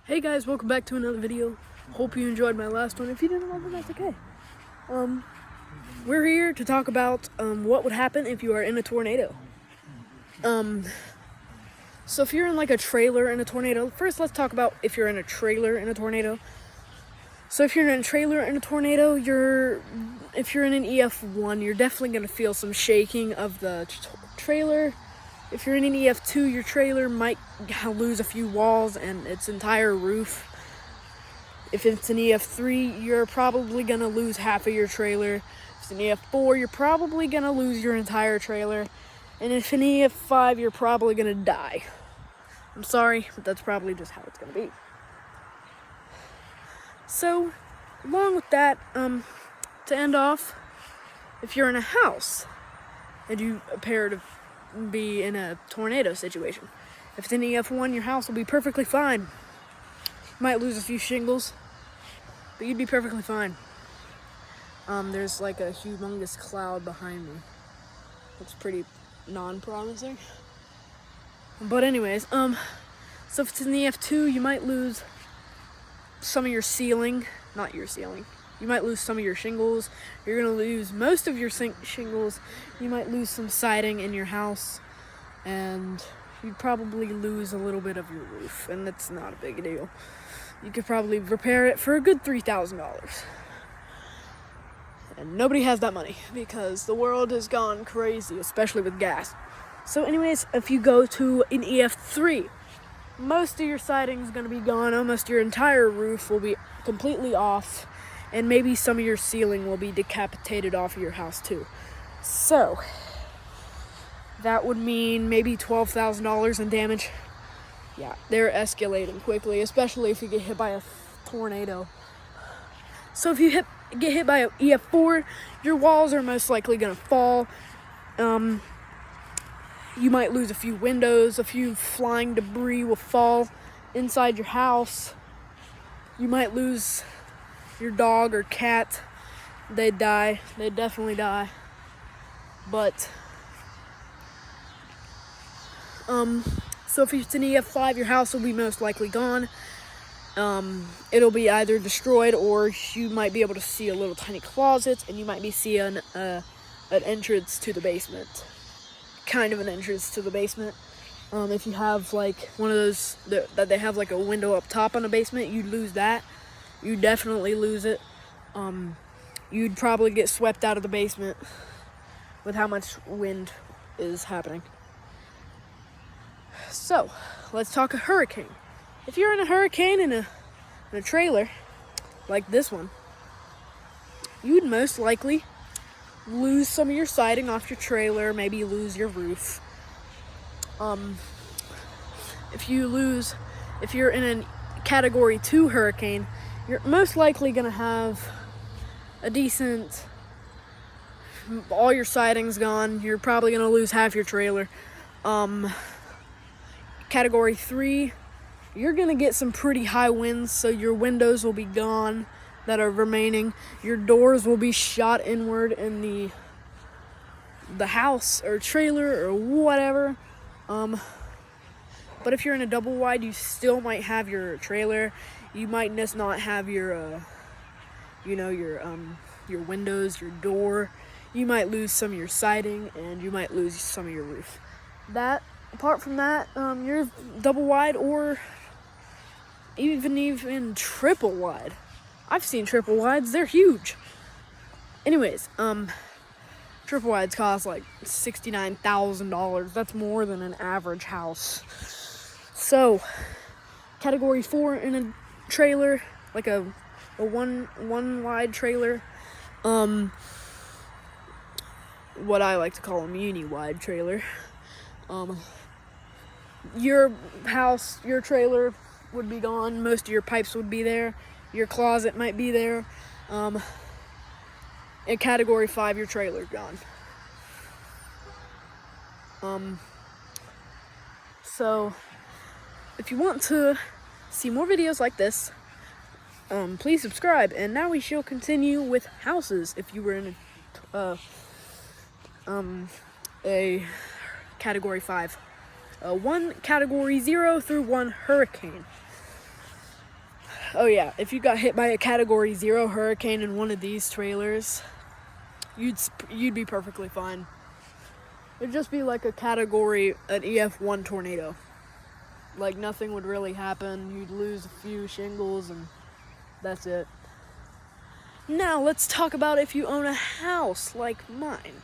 Hey guys, welcome back to another video. Hope you enjoyed my last one. If you didn't love it, that's okay. We're here to talk about what would happen if you are in a tornado. So if you're in like a trailer in a tornado, first let's talk about if you're in a trailer in a tornado. So if you're in a trailer in a tornado, if you're in an EF1, you're definitely gonna feel some shaking of the trailer. If you're in an EF2, your trailer might lose a few walls and its entire roof. If it's an EF3, you're probably going to lose half of your trailer. If it's an EF4, you're probably going to lose your entire trailer. And if an EF5, you're probably going to die. I'm sorry, but that's probably just how it's going to be. So, along with that, to end off, if you're in a house and you appear to be in a tornado situation, if it's an EF1, your house will be perfectly fine. You might lose a few shingles, but you'd be perfectly fine. There's like a humongous cloud behind me. It's pretty non-promising. But anyways, so if it's in the EF2, you might lose some of your ceiling, not your ceiling. You might lose some of your shingles. You're going to lose most of your shingles. You might lose some siding in your house. And you'd probably lose a little bit of your roof. And that's not a big deal. You could probably repair it for a good $3,000. And nobody has that money because the world has gone crazy, especially with gas. So anyways, if you go to an EF3, most of your siding is going to be gone. Almost your entire roof will be completely off. And maybe some of your ceiling will be decapitated off of your house too. So, that would mean maybe $12,000 in damage. Yeah, they're escalating quickly, especially if you get hit by a tornado. So if you get hit by an EF4, your walls are most likely going to fall. You might lose a few windows, a few flying debris will fall inside your house. You might lose your dog or cat. They'd die. They'd definitely die. But so if it's an EF5, your house will be most likely gone. It'll be either destroyed, or you might be able to see a little tiny closet, and you might be seeing an entrance to the basement. Kind of an entrance to the basement. If you have like one of those that they have like a window up top on the basement, you'd lose that. You'd definitely lose it. You'd probably get swept out of the basement with how much wind is happening. So, let's talk a hurricane. If you're in a hurricane in a trailer, like this one, you'd most likely lose some of your siding off your trailer, maybe lose your roof. If you're in a Category 2 hurricane, you're most likely going to have a decent, all your siding's gone. You're probably going to lose half your trailer. Category 3, you're going to get some pretty high winds, so your windows will be gone that are remaining. Your doors will be shot inward in the house or trailer or whatever. But if you're in a double wide, you still might have your trailer. You might just not have your windows, your door. You might lose some of your siding, and you might lose some of your roof. Apart from that, you're double wide or even triple wide. I've seen triple wides, they're huge. Anyways, triple wides cost like $69,000. That's more than an average house. So, Category 4 in a trailer, like a one wide trailer, what I like to call a uni-wide trailer. Your house, your trailer would be gone. Most of your pipes would be there. Your closet might be there. In Category 5, your trailer's gone. So, if you want to see more videos like this, please subscribe. And now we shall continue with houses. If you were in a Category 5. 1 Category 0 through 1 hurricane. Oh yeah, if you got hit by a Category 0 hurricane in one of these trailers, you'd be perfectly fine. It'd just be like an EF1 tornado. Like nothing would really happen. You'd lose a few shingles and that's it. Now let's talk about if you own a house like mine.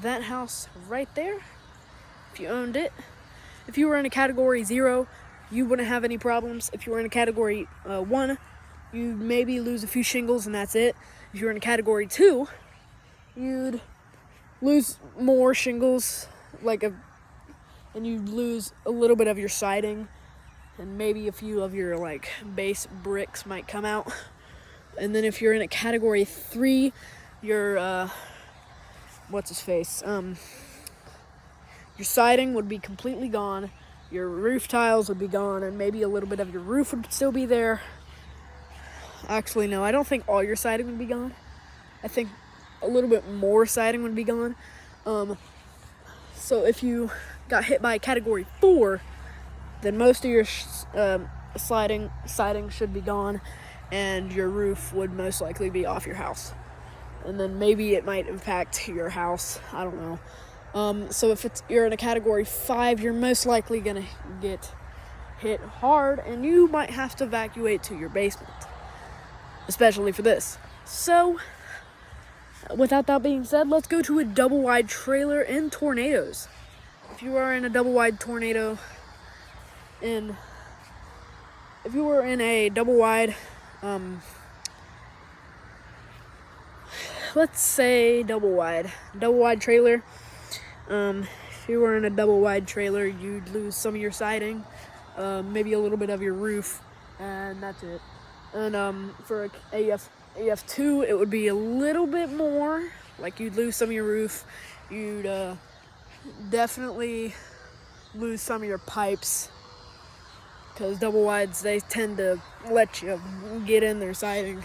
That house right there, if you owned it, if you were in a Category 0, you wouldn't have any problems. If you were in a Category 1, you'd maybe lose a few shingles and that's it. If you were in a Category 2, you'd lose more shingles, and you'd lose a little bit of your siding, and maybe a few of your base bricks might come out. And then if you're in a Category 3, your your siding would be completely gone, your roof tiles would be gone, and maybe a little bit of your roof would still be there. Actually, no, I don't think all your siding would be gone. I think a little bit more siding would be gone. So if you got hit by a Category 4, then most of your siding should be gone, and your roof would most likely be off your house. And then maybe it might impact your house. I don't know. So if you're in a Category 5, you're most likely gonna get hit hard, and you might have to evacuate to your basement, especially for this. So, without that being said, let's go to a double wide trailer in tornadoes. If you are in a double wide tornado, if you were in a double wide, let's say double wide trailer. If you were in a double wide trailer, you'd lose some of your siding, maybe a little bit of your roof, and that's it. And for AF2, it would be a little bit more. Like you'd lose some of your roof. You'd definitely lose some of your pipes, because double wides, they tend to let you get in their siding.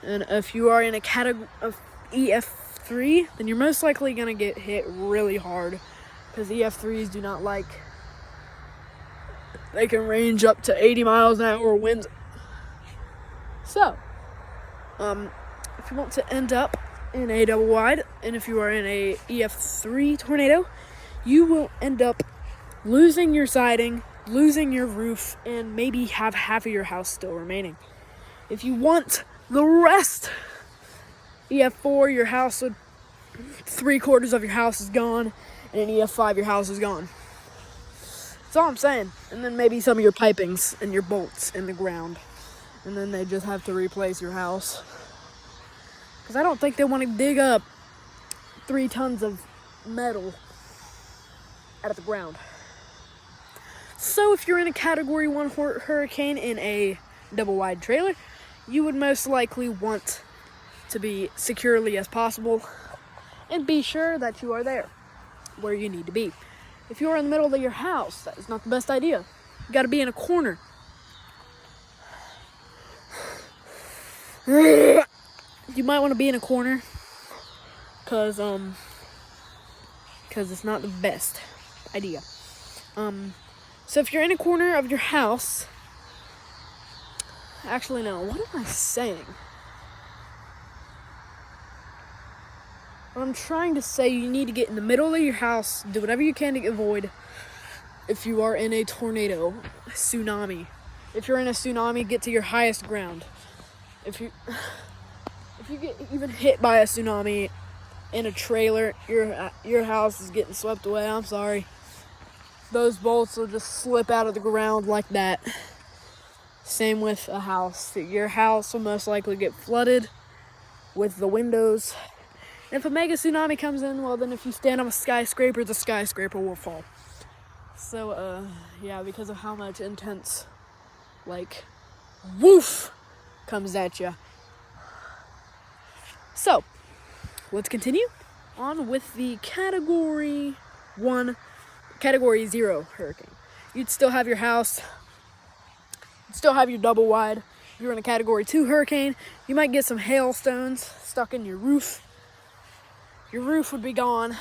And if you are in a category of EF3, then you're most likely going to get hit really hard, because EF3s do not like, they can range up to 80 miles an hour winds. So, if you want to end up in a double wide, and if you are in a EF3 tornado, you will end up losing your siding, losing your roof, and maybe have half of your house still remaining. If you want the rest, EF4, your house would, 3/4 of your house is gone, and in EF5, your house is gone. That's all I'm saying. And then maybe some of your pipings and your bolts in the ground. And then they just have to replace your house. Because I don't think they want to dig up 3 tons of metal out of the ground. So if you're in a Category 1 hurricane in a double wide trailer, you would most likely want to be securely as possible and be sure that you are there where you need to be. If you're in the middle of your house, that is not the best idea. You got to be in a corner. You might want to be in a corner, because it's not the best idea. So if you're in a corner of your house, actually no, what am I saying? What I'm trying to say, you need to get in the middle of your house, do whatever you can to avoid if you are in a tornado, tsunami. If you're in a tsunami, get to your highest ground. If you get even hit by a tsunami in a trailer, your house is getting swept away. I'm sorry. Those bolts will just slip out of the ground like that. Same with a house. Your house will most likely get flooded with the windows. And if a mega tsunami comes in, well, then if you stand on a skyscraper, the skyscraper will fall. So, yeah, because of how much intense, woof comes at you. So, let's continue on with the Category 0 hurricane. You'd still have your house, you'd still have your double wide. If you're in a Category 2 hurricane, you might get some hailstones stuck in your roof. Your roof would be gone.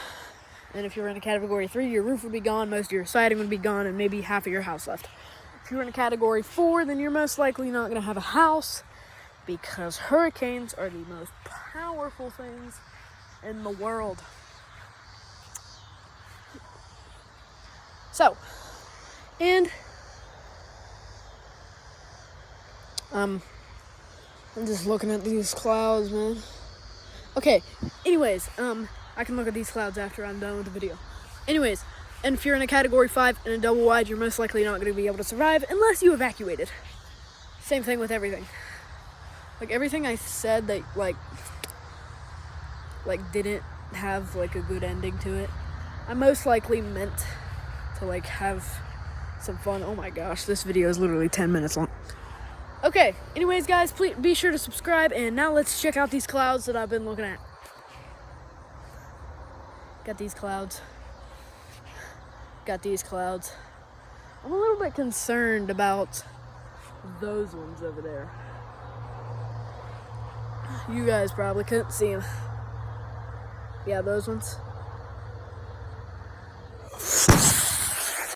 And if you're in a Category 3, your roof would be gone, most of your siding would be gone, and maybe half of your house left. If you're in a category 4, then you're most likely not going to have a house because hurricanes are the most powerful things in the world. So, and I'm just looking at these clouds, man. Okay, anyways, I can look at these clouds after I'm done with the video. Anyways, and if you're in a category 5 and a double wide, you're most likely not going to be able to survive unless you evacuated. Same thing with everything. Like, everything I said that, like didn't have, like, a good ending to it, I most likely meant to, like, have some fun. Oh my gosh, this video is literally 10 minutes long. Okay, anyways, guys, please be sure to subscribe, and now let's check out these clouds that I've been looking at. Got these clouds. Got these clouds. I'm a little bit concerned about those ones over there. You guys probably couldn't see them. Yeah, those ones.